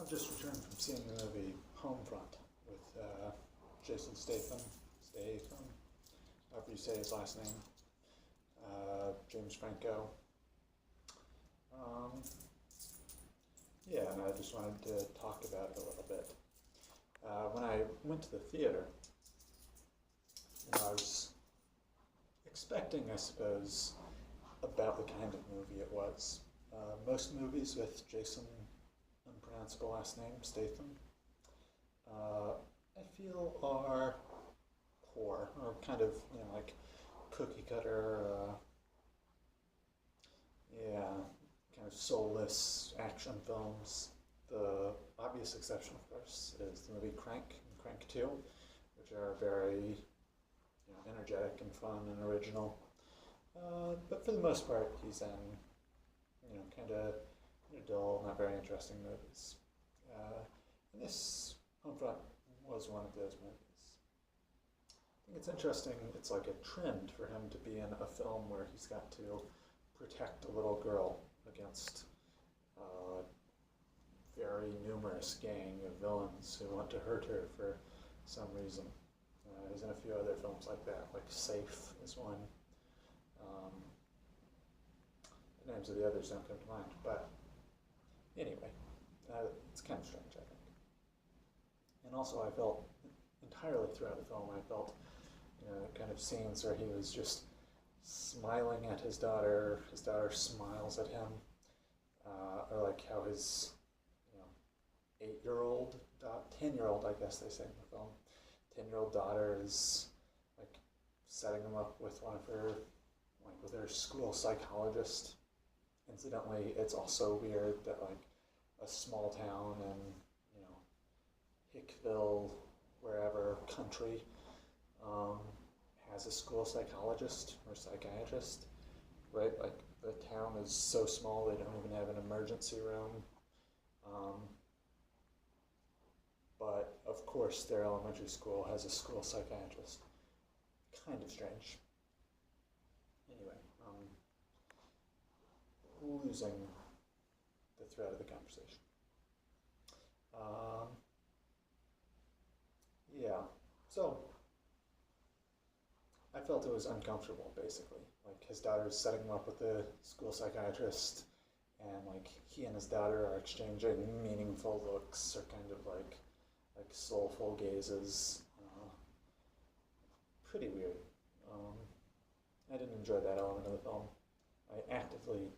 I've just returned from seeing the movie Homefront with Jason Statham, however you say his last name, James Franco. Yeah, and I just wanted to talk about it a little bit. When I went to the theater, I was expecting, I suppose, about the kind of movie it was. Most movies with Jason, unpronounceable last name, Statham, I feel are poor, or kind of, like cookie cutter, kind of soulless action films. The obvious exception, of course, is the movie Crank and Crank 2, which are very energetic and fun and original. But for the most part, he's in, kind of dull, not very interesting movies. And this Homefront was one of those movies. I think it's interesting, it's like a trend for him to be in a film where he's got to protect a little girl against a very numerous gang of villains who want to hurt her for some reason. He's in a few other films like that, like Safe is one. The names of the others don't come to mind, but anyway, it's kind of strange, I think. And also I felt entirely throughout the film, I felt kind of scenes where he was just smiling at his daughter smiles at him, or like how his 8-year-old, 10-year-old, I guess they say in the film, 10-year-old daughter is like setting him up with with her school psychologist. Incidentally, it's also weird that like a small town in Hickville, wherever, country, has a school psychologist or psychiatrist, right? Like the town is so small they don't even have an emergency room. But of course their elementary school has a school psychiatrist. Kind of strange. Anyway, losing the thread of the conversation. So I felt it was uncomfortable, basically. Like his daughter's setting him up with the school psychiatrist, and like he and his daughter are exchanging meaningful looks, or kind of like soulful gazes. Pretty weird. I didn't enjoy that element of the film. I actively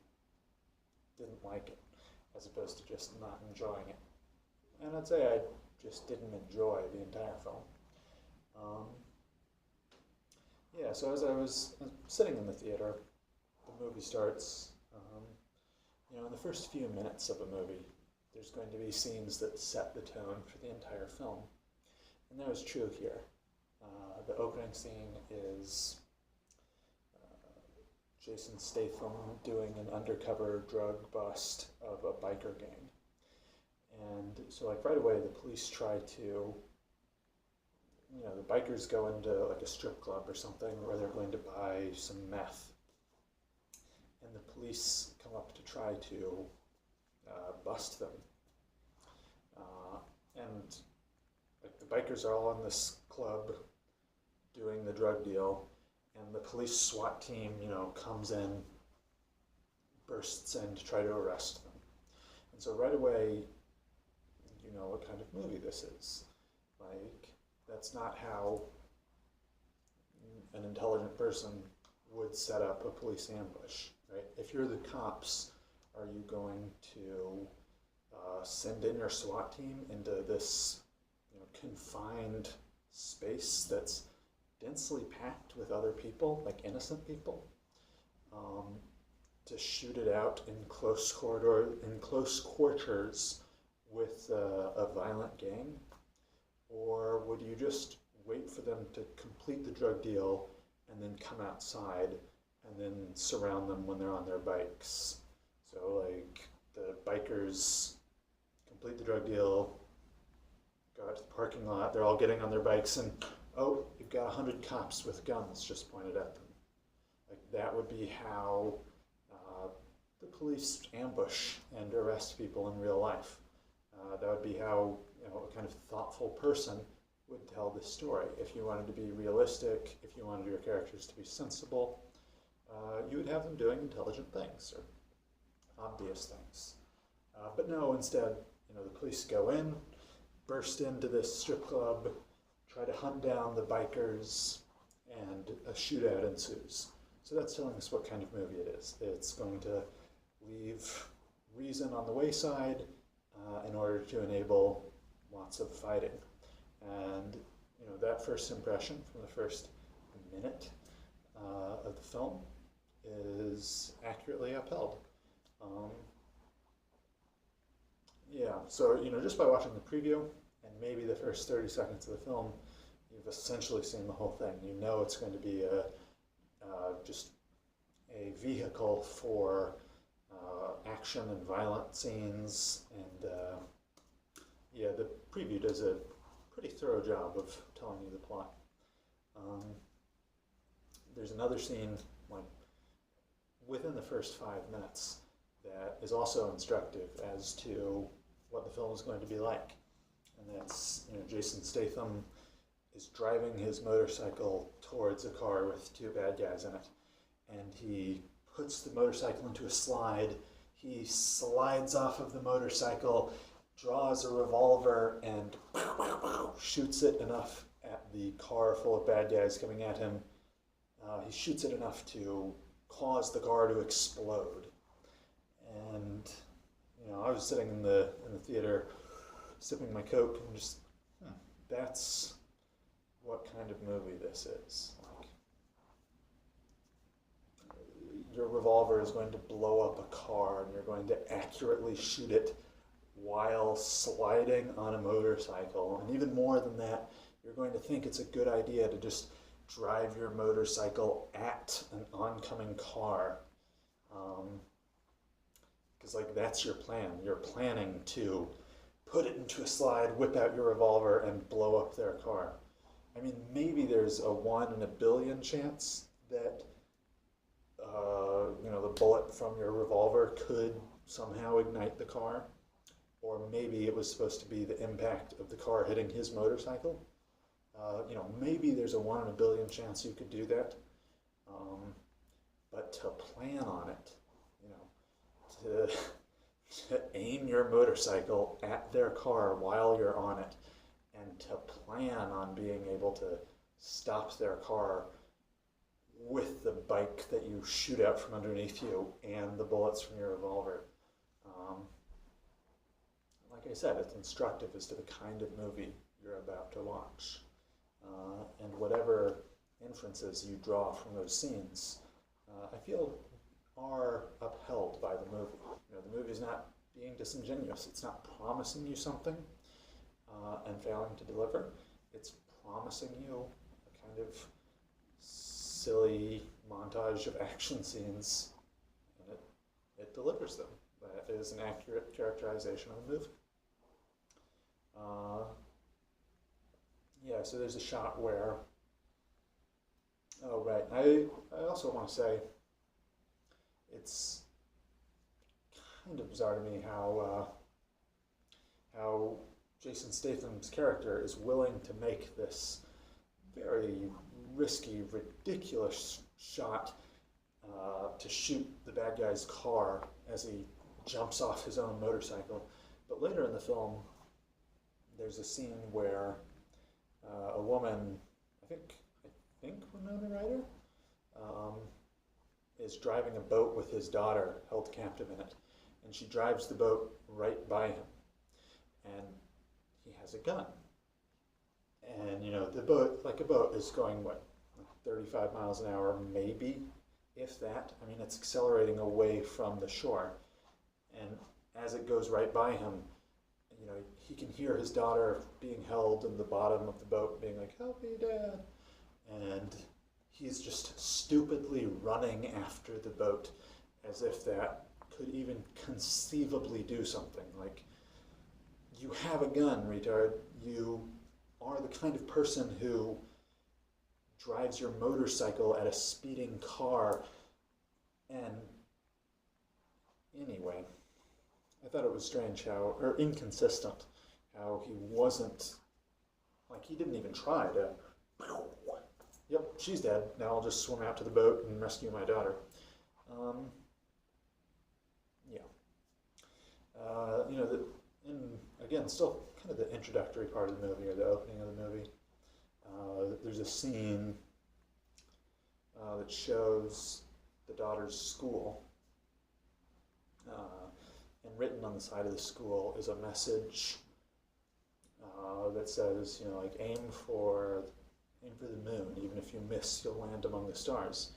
didn't like it, as opposed to just not enjoying it. And I'd say I just didn't enjoy the entire film. So as I was sitting in the theater, the movie starts. In the first few minutes of a movie, there's going to be scenes that set the tone for the entire film. And that was true here. The opening scene is Jason Statham doing an undercover drug bust of a biker gang. And so like right away the police try to, the bikers go into like a strip club or something where they're going to buy some meth. And the police come up to try to bust them. And like the bikers are all in this club doing the drug deal, and the police SWAT team, comes in, bursts in to try to arrest them. And so right away, you know what kind of movie this is. Like, that's not how an intelligent person would set up a police ambush, right? If you're the cops, are you going to send in your SWAT team into this confined space that's densely packed with other people, like innocent people, to shoot it out in close quarters with a violent gang? Or would you just wait for them to complete the drug deal and then come outside and then surround them when they're on their bikes? So like the bikers complete the drug deal, go out to the parking lot, they're all getting on their bikes, and oh, you've got 100 cops with guns just pointed at them. Like that would be how the police ambush and arrest people in real life. That would be how, a kind of thoughtful person would tell this story. If you wanted to be realistic, if you wanted your characters to be sensible, you would have them doing intelligent things or obvious things. But no, instead, the police go in, burst into this strip club, try to hunt down the bikers, and a shootout ensues. So that's telling us what kind of movie it is. It's going to leave reason on the wayside in order to enable lots of fighting. And that first impression from the first minute of the film is accurately upheld. So just by watching the preview and maybe the first 30 seconds of the film, you've essentially seen the whole thing. You know it's going to be just a vehicle for action and violent scenes, and the preview does a pretty thorough job of telling you the plot. There's another scene, like within the first 5 minutes, that is also instructive as to what the film is going to be like, and that's Jason Statham is driving his motorcycle towards a car with 2 bad guys in it, and he puts the motorcycle into a slide. He slides off of the motorcycle, draws a revolver, and shoots it enough at the car full of bad guys coming at him. He shoots it enough to cause the car to explode. And I was sitting in the theater, sipping my Coke, and just, that's what kind of movie this is. Like, your revolver is going to blow up a car, and you're going to accurately shoot it while sliding on a motorcycle. And even more than that, you're going to think it's a good idea to just drive your motorcycle at an oncoming car. Because that's your plan. You're planning to put it into a slide, whip out your revolver, and blow up their car. I mean, maybe there's a 1 in a billion chance that the bullet from your revolver could somehow ignite the car, or maybe it was supposed to be the impact of the car hitting his motorcycle. Maybe there's a 1 in a billion chance you could do that, but to plan on it, to aim your motorcycle at their car while you're on it, and to plan on being able to stop their car with the bike that you shoot out from underneath you and the bullets from your revolver. Like I said, it's instructive as to the kind of movie you're about to watch. And whatever inferences you draw from those scenes, I feel are upheld by the movie. The movie's not being disingenuous. It's not promising you something and failing to deliver. It's promising you a kind of silly montage of action scenes, and it delivers them. That is an accurate characterization of the movie. So there's a shot where, I also want to say it's kind of bizarre to me how Jason Statham's character is willing to make this very risky, ridiculous shot to shoot the bad guy's car as he jumps off his own motorcycle. But later in the film, there's a scene where a woman, I think Winona Ryder, is driving a boat with his daughter held captive in it, and she drives the boat right by him, and he has a gun. And the boat, like a boat, is going 35 miles an hour, maybe, if that. I mean, it's accelerating away from the shore, and as it goes right by him, he can hear his daughter being held in the bottom of the boat, being like, "Help me, Dad," and he's just stupidly running after the boat as if that could even conceivably do something. Like, you have a gun, retard. You are the kind of person who drives your motorcycle at a speeding car. And anyway, I thought it was strange how, or inconsistent, how he wasn't, like he didn't even try to, yep, she's dead, now I'll just swim out to the boat and rescue my daughter. Yeah. You know, again, still kind of the introductory part of the movie, or the opening of the movie. There's a scene that shows the daughter's school, and written on the side of the school is a message that says, you know, like aim for the moon. Even if you miss, you'll land among the stars.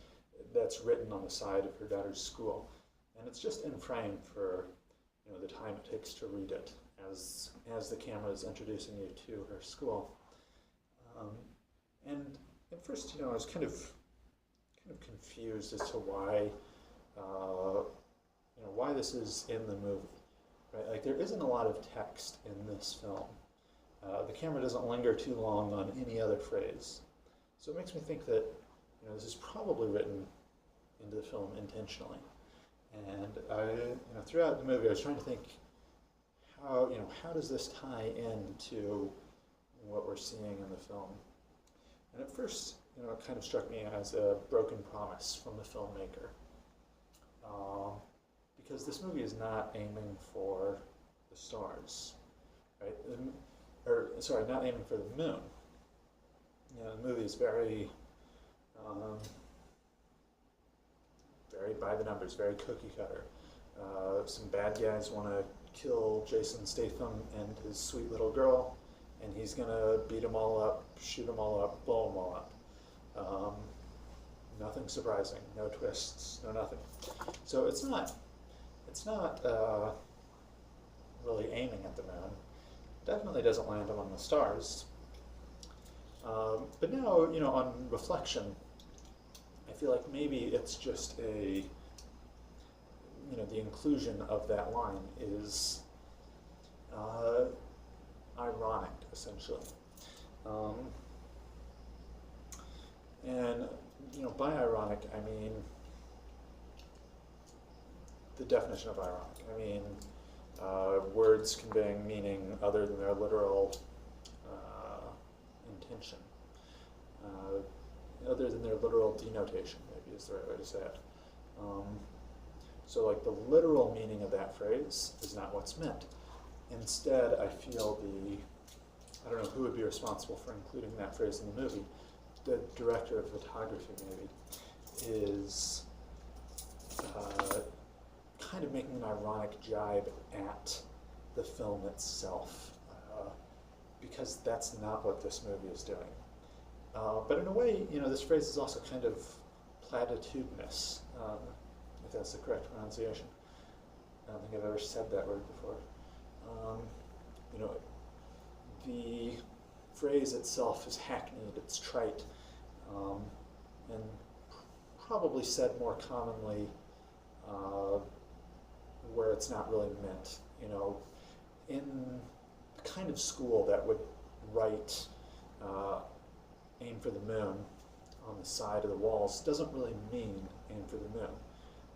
That's written on the side of her daughter's school, and it's just in frame for, you know, the time it takes to read it as the camera is introducing you to her school. And at first, you know, I was kind of confused as to why, you know, why this is in the movie, right? Like there isn't a lot of text in this film. The camera doesn't linger too long on any other phrase, so it makes me think that, you know, this is probably written into the film intentionally. And you know, throughout the movie, I was trying to think, how, you know, how does this tie into what we're seeing in the film? And at first, you know, it kind of struck me as a broken promise from the filmmaker, because this movie is not aiming for the stars, right? Or sorry, not aiming for the moon. You know, the movie is very, very by the numbers, very cookie cutter. Some bad guys want to kill Jason Statham and his sweet little girl, and he's gonna beat them all up, shoot them all up, blow them all up. Nothing surprising, no twists, no nothing. So it's not really aiming at the moon. Definitely doesn't land among the stars. But now, you know, on reflection, I feel like maybe it's just a, you know, the inclusion of that line is ironic, essentially. And, you know, by ironic, I mean the definition of ironic. I mean words conveying meaning other than their literal intention, other than their literal denotation, maybe is the right way to say it. So like the literal meaning of that phrase is not what's meant. Instead, I feel I don't know who would be responsible for including that phrase in the movie, the director of photography maybe, is kind of making an ironic jibe at the film itself, because that's not what this movie is doing. But in a way, you know, this phrase is also kind of platitudinous, if that's the correct pronunciation. I don't think I've ever said that word before. You know, the phrase itself is hackneyed, it's trite, and probably said more commonly where it's not really meant. You know, in the kind of school that would write aim for the moon on the side of the walls doesn't really mean aim for the moon,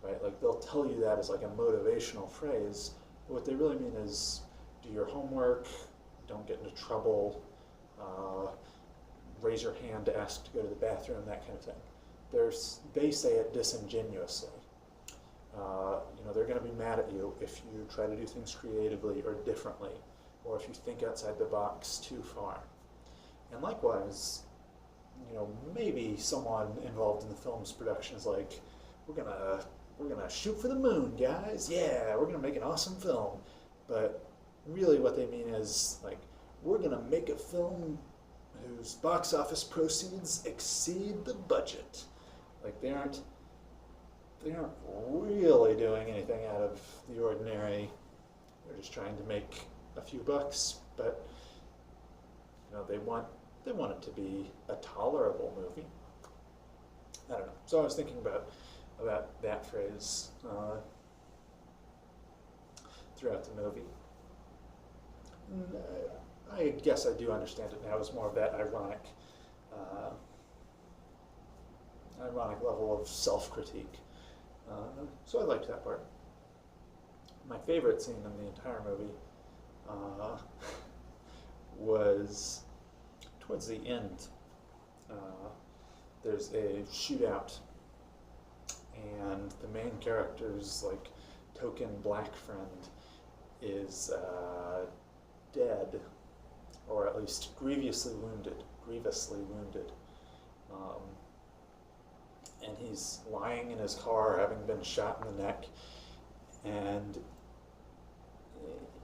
right? Like they'll tell you that as like a motivational phrase, but what they really mean is do your homework, don't get into trouble, raise your hand to ask to go to the bathroom, that kind of thing. They say it disingenuously. You know, they're going to be mad at you if you try to do things creatively or differently, or if you think outside the box too far. And likewise, you know, maybe someone involved in the film's production is like, we're gonna shoot for the moon, guys. Yeah, we're gonna make an awesome film. But really, what they mean is like, we're gonna make a film whose box office proceeds exceed the budget. Like they aren't really doing anything out of the ordinary. They're just trying to make a few bucks, but you know, they want it to be a tolerable movie. I don't know. So I was thinking about that phrase throughout the movie. And, I guess I do understand it now as more of that ironic level of self-critique. So I liked that part. my favorite scene in the entire movie uh, was towards the end. There's a shootout, and the main character's like token black friend is dead, or at least grievously wounded. Um, and he's lying in his car, having been shot in the neck. And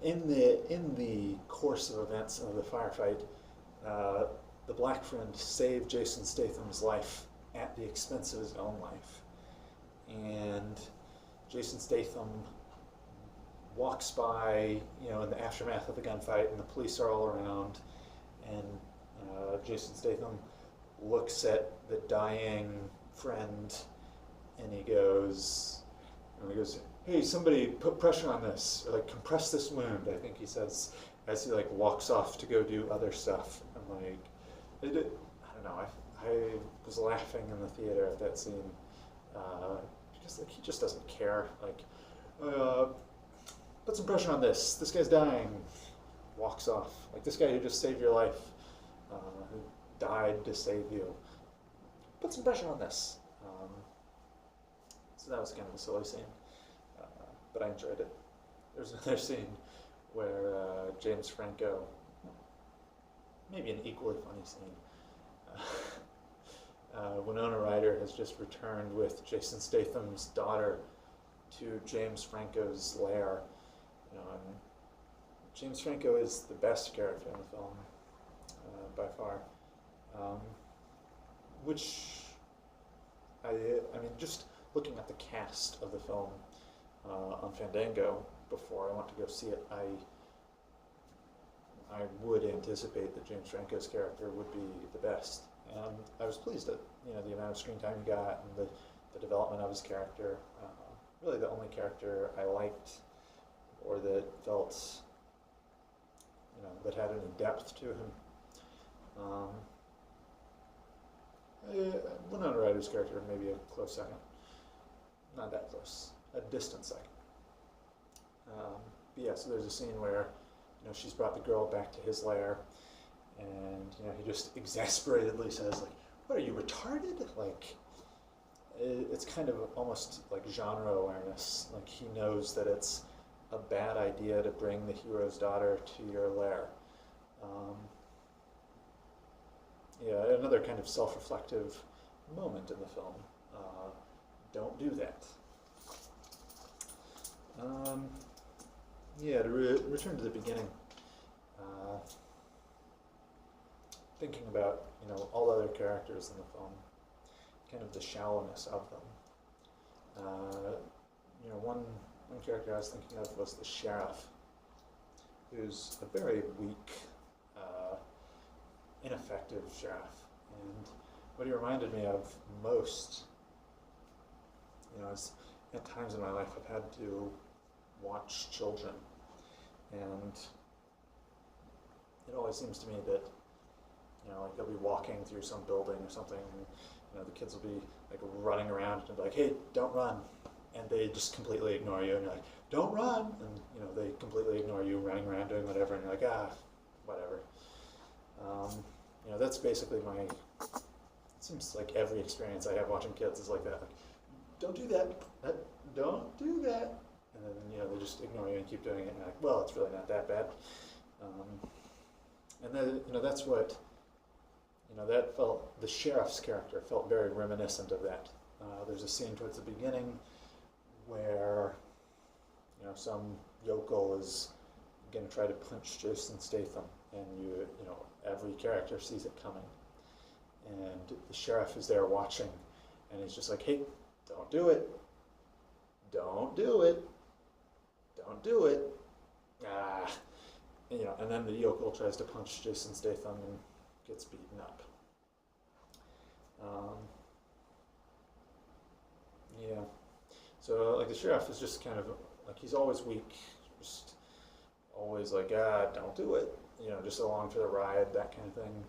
in the course of events of the firefight, the black friend saved Jason Statham's life at the expense of his own life. And Jason Statham walks by, in the aftermath of the gunfight, and the police are all around, and Jason Statham looks at the dying friend, and he goes, "Hey, somebody put pressure on this, or like compress this wound," I think he says, as he like walks off to go do other stuff. I'm like, I don't know, I was laughing in the theater at that scene, because like he just doesn't care. Like, put some pressure on this. This guy's dying. Walks off. Like this guy who just saved your life, who died to save you. Put some pressure on this. So that was kind of a silly scene, but I enjoyed it. There's another scene where James Franco, maybe an equally funny scene. Winona Ryder has just returned with Jason Statham's daughter to James Franco's lair. And James Franco is the best character in the film, by far. Which, I mean, just looking at the cast of the film on Fandango before I went to go see it, I would anticipate that James Franco's character would be the best. And I was pleased at the amount of screen time he got, and the development of his character. Really the only character I liked, or that felt, that had any depth to him. Winona Ryder's character, maybe a close second. Not that close, a distant second. But yeah, so there's a scene where, she's brought the girl back to his lair, and, he just exasperatedly says, like, "What, are you retarded?" Like, it's kind of almost like genre awareness. Like, he knows that it's a bad idea to bring the hero's daughter to your lair. Yeah, another kind of self-reflective moment in the film. Don't do that. Yeah, to return to the beginning, thinking about, all the other characters in the film, kind of the shallowness of them. One character I was thinking of was the sheriff, who's a very weak, ineffective sheriff. And what he reminded me of most, is at times in my life I've had to watch children, and it always seems to me that, like they'll be walking through some building or something, and the kids will be like running around and be like, "Hey, don't run," and they just completely ignore you, and you're like, "Don't run," and they completely ignore you, running around doing whatever, and you're like, whatever. That's basically it seems like every experience I have watching kids is like that. Like, don't do that, don't do that. And then, they just ignore you and keep doing it, and you're like, well, it's really not that bad. And then, that's what, the sheriff's character felt very reminiscent of that. There's a scene towards the beginning where, some yokel is going to try to punch Jason Statham, and every character sees it coming. And the sheriff is there watching, and he's just like, "Hey, don't do it. Don't do it. Don't do it." And then the yokel tries to punch Jason Statham and gets beaten up. Yeah. So, like, the sheriff is just kind of, like, he's always weak, just always like, don't do it. Just along for the ride, that kind of thing.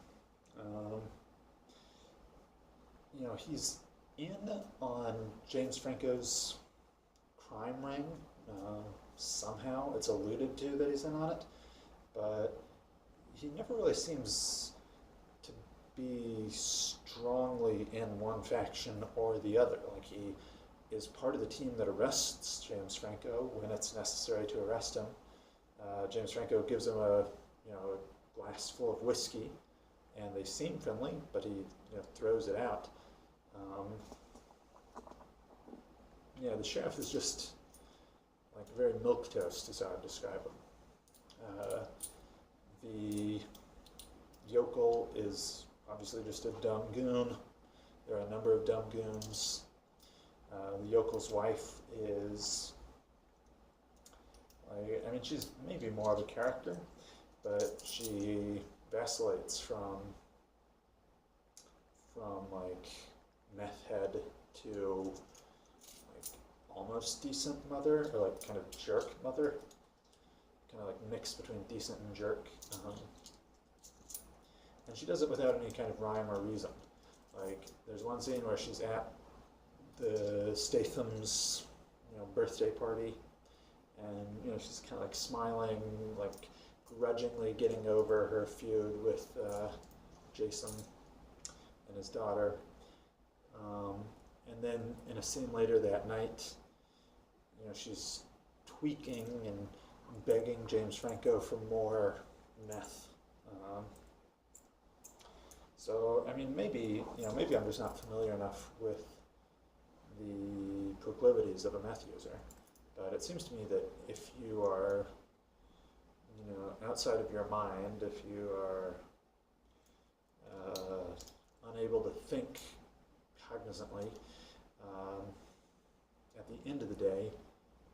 He's in on James Franco's crime ring. somehow it's alluded to that he's in on it, but he never really seems to be strongly in one faction or the other. Like, he is part of the team that arrests James Franco when it's necessary to arrest him. James Franco gives him a glass full of whiskey, and they seem friendly, but he throws it out. Yeah, the sheriff is just like very milquetoast, is how I describe him. The yokel is obviously just a dumb goon. There are a number of dumb goons. The yokel's wife is, I mean, she's maybe more of a character, but she vacillates from like meth head to like almost decent mother, or like kind of jerk mother, kind of like mix between decent and jerk. And she does it without any kind of rhyme or reason. Like, there's one scene where she's at the Statham's birthday party, and she's kind of like smiling, like grudgingly getting over her feud with Jason and his daughter. And then in a scene later that night, she's tweaking and begging James Franco for more meth. So, I mean, maybe I'm just not familiar enough with the proclivities of a meth user. But it seems to me that if you are, outside of your mind, if you are unable to think cognizantly, at the end of the day,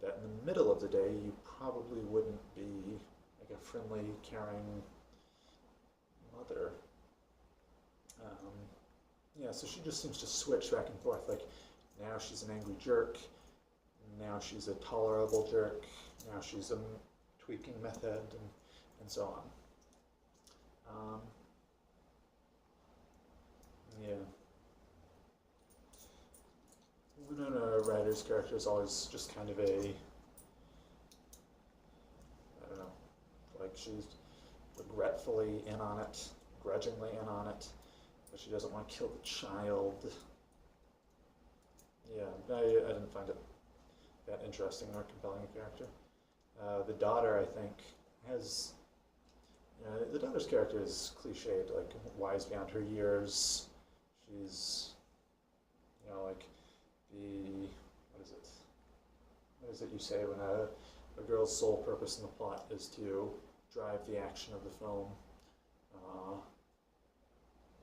that in the middle of the day, you probably wouldn't be like a friendly, caring mother. Yeah, so she just seems to switch back and forth. Like, now she's an angry jerk, now she's a tolerable jerk, now she's a tweaking meth head, and so on. Yeah. Winona Ryder's character is always just kind of I don't know, like she's regretfully in on it, grudgingly in on it, but she doesn't want to kill the child. Yeah, I didn't find it that interesting or compelling a character. The daughter, I think, has... the daughter's character is cliched, like wise beyond her years. She's, like the... What is it you say when a girl's sole purpose in the plot is to drive the action of the film?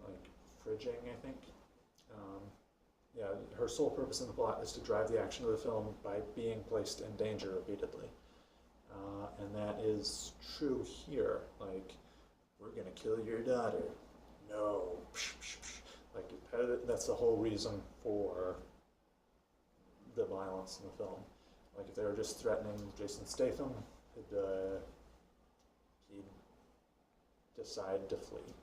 Like fridging, I think. Yeah, her sole purpose in the plot is to drive the action of the film by being placed in danger repeatedly. And that is true here. Like, we're gonna kill your daughter. No. Like, that's the whole reason for the violence in the film. Like, if they were just threatening Jason Statham, he'd decide to flee,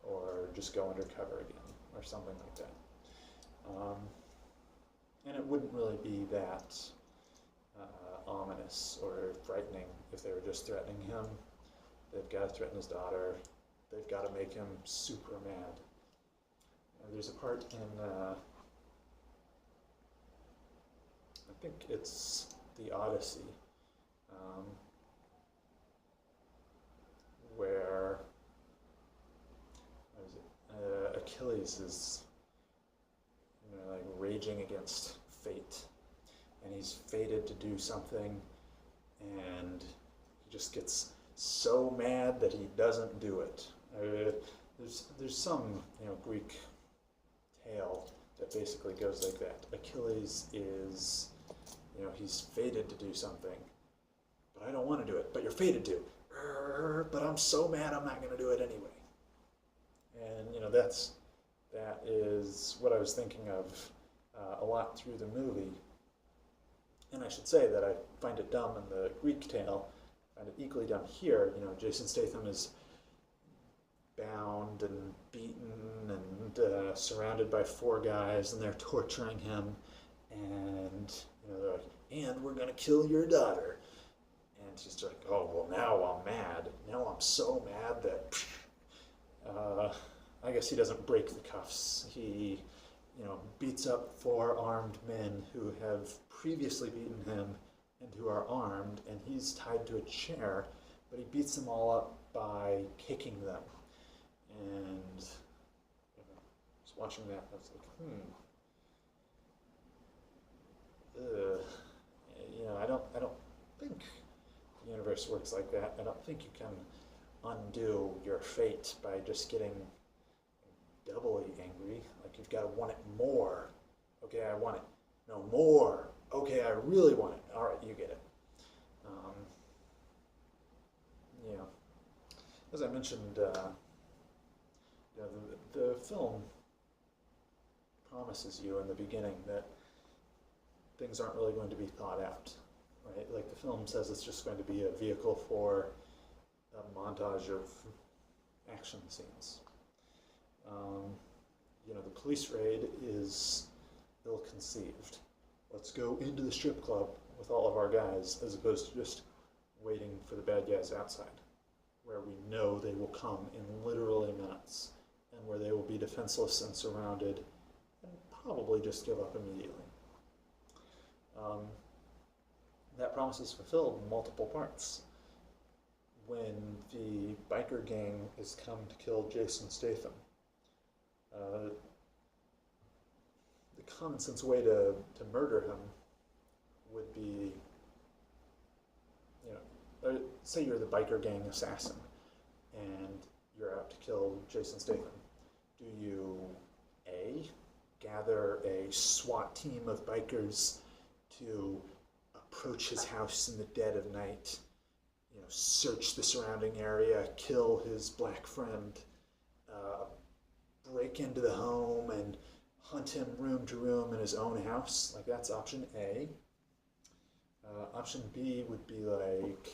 or just go undercover again, or something like that. And it wouldn't really be that ominous or frightening if they were just threatening him. They've got to threaten his daughter. They've got to make him super mad. And there's a part in, I think it's the Odyssey, where Achilles is like raging against fate, and he's fated to do something, and he just gets so mad that he doesn't do it. There's some Greek tale that basically goes like that. Achilles is he's fated to do something, but I don't want to do it. But you're fated to. But I'm so mad I'm not going to do it anyway. And that is what I was thinking of a lot through the movie. And I should say that I find it dumb in the Greek tale. I find it equally dumb here. Jason Statham is bound and beaten and surrounded by 4 guys, and they're torturing him. And they're like, and we're gonna kill your daughter. he's like, oh, well, now I'm mad. Now I'm so mad that I guess he doesn't break the cuffs. He, beats up four armed men who have previously beaten him and who are armed, and he's tied to a chair, but he beats them all up by kicking them. And I was watching that, I was like, I don't think the universe works like that. I don't think you can undo your fate by just getting doubly angry. Like, you've got to want it more. Okay, I want it. No, more. Okay, I really want it. All right, you get it. Yeah. As I mentioned, the film promises you in the beginning that things aren't really going to be thought out, right? Like, the film says it's just going to be a vehicle for a montage of action scenes. The police raid is ill-conceived. Let's go into the strip club with all of our guys, as opposed to just waiting for the bad guys outside, where we know they will come in literally minutes, and where they will be defenseless and surrounded, and probably just give up immediately. That promise is fulfilled in multiple parts. When the biker gang is come to kill Jason Statham, the common sense way to murder him would be, say you're the biker gang assassin and you're out to kill Jason Statham. Do you A, gather a SWAT team of bikers to approach his house in the dead of night, search the surrounding area, kill his black friend, break into the home and hunt him room to room in his own house? Like, that's option A. Option B would be like,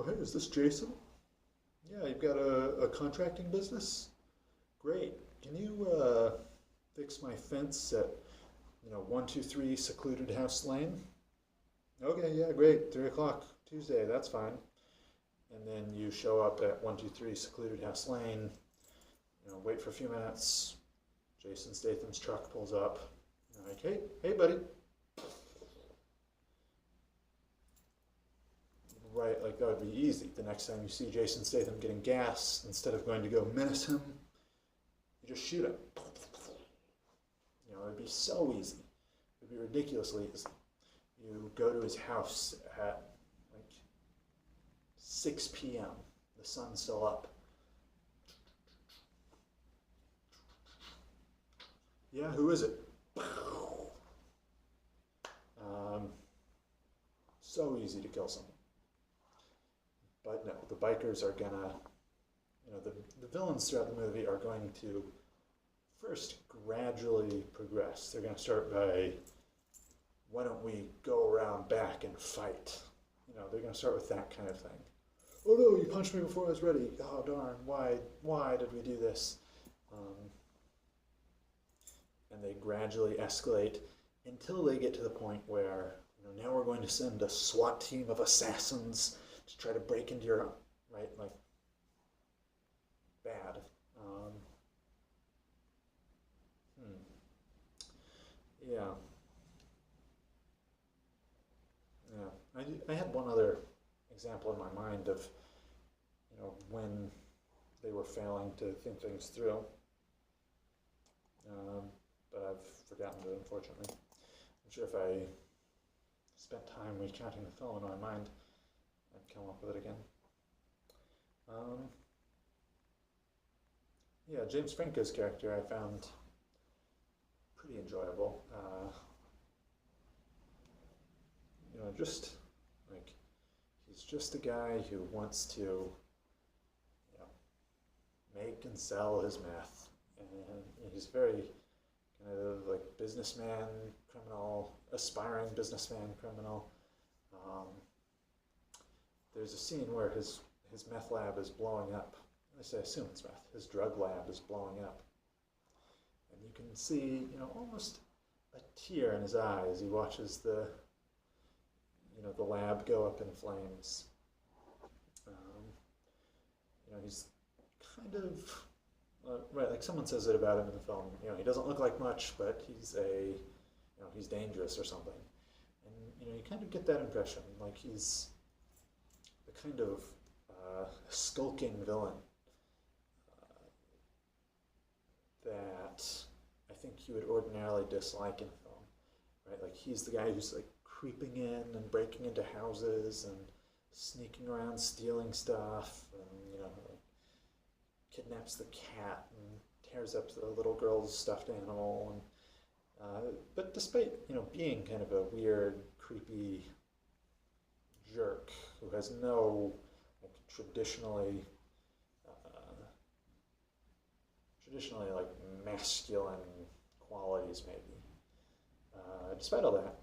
hey, is this Jason? Yeah, you've got a contracting business? Great. Can you fix my fence at 123 Secluded House Lane? Okay, yeah, great. 3 o'clock Tuesday, that's fine. And then you show up at 123 Secluded House Lane, wait for a few minutes. Jason Statham's truck pulls up. You're like, hey, buddy. Right, like, that would be easy. The next time you see Jason Statham getting gas, instead of going to go menace him, you just shoot him. It'd be so easy. It'd be ridiculously easy. You go to his house at like 6 p.m. The sun's still up. Yeah, who is it? So easy to kill someone. But no, the bikers are gonna, the villains throughout the movie are going to first gradually progress. They're going to start by, why don't we go around back and fight? They're going to start with that kind of thing. Oh no, you punched me before I was ready. Oh darn, why did we do this? And they gradually escalate until they get to the point where, now we're going to send a SWAT team of assassins to try to break into your, right, like, bad. Yeah. I had one other example in my mind of, when they were failing to think things through. But I've forgotten it, unfortunately. I'm sure if I spent time recounting the film in my mind, I'd come up with it again. Yeah, James Franco's character I found pretty enjoyable. Just like, he's just a guy who wants to, make and sell his meth, and he's very kind of like businessman, criminal, aspiring businessman, criminal. There's a scene where his meth lab is blowing up. I assume it's meth. His drug lab is blowing up. And you can see, almost a tear in his eye as he watches the the lab go up in flames. He's kind of right. Like someone says it about him in the film. He doesn't look like much, but he's dangerous or something. And you kind of get that impression, like he's the kind of skulking villain that I think you would ordinarily dislike in a film, right? Like he's the guy who's like creeping in and breaking into houses and sneaking around stealing stuff, and like, kidnaps the cat and tears up the little girl's stuffed animal. And but despite being kind of a weird, creepy jerk who has no like traditionally like masculine qualities, maybe. Despite all that,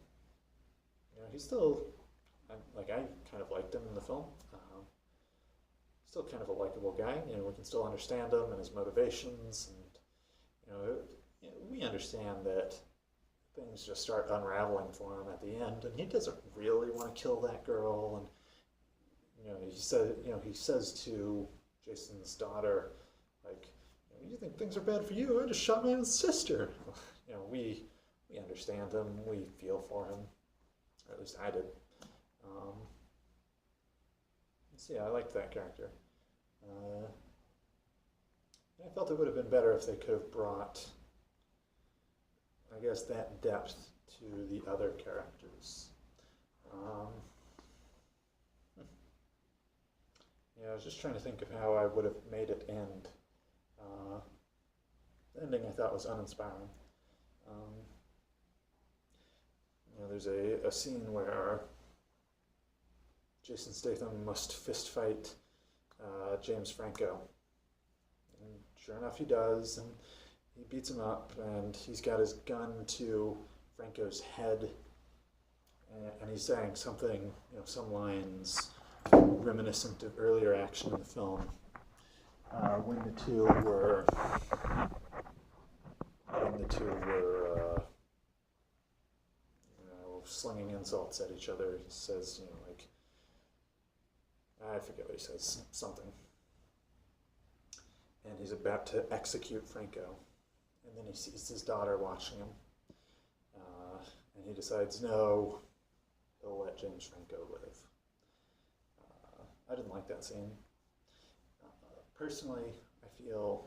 he's still I kind of liked him in the film. Still kind of a likable guy. We can still understand him and his motivations, and we understand that things just start unraveling for him at the end, and he doesn't really want to kill that girl. And he says to Jason's daughter, like, you think things are bad for you? I just shot my own sister. We understand him. We feel for him, or at least I did. So yeah, I liked that character. I felt it would have been better if they could have brought, I guess, that depth to the other characters. I was just trying to think of how I would have made it end. The ending I thought was uninspiring. There's a scene where Jason Statham must fist fight James Franco. And sure enough, he does, and he beats him up, and he's got his gun to Franco's head, and he's saying something, some lines reminiscent of earlier action in the film, when the two were slinging insults at each other. He says, like, I forget what he says, something. And he's about to execute Franco. And then he sees his daughter watching him. And he decides, no, he'll let James Franco live. I didn't like that scene. Personally, I feel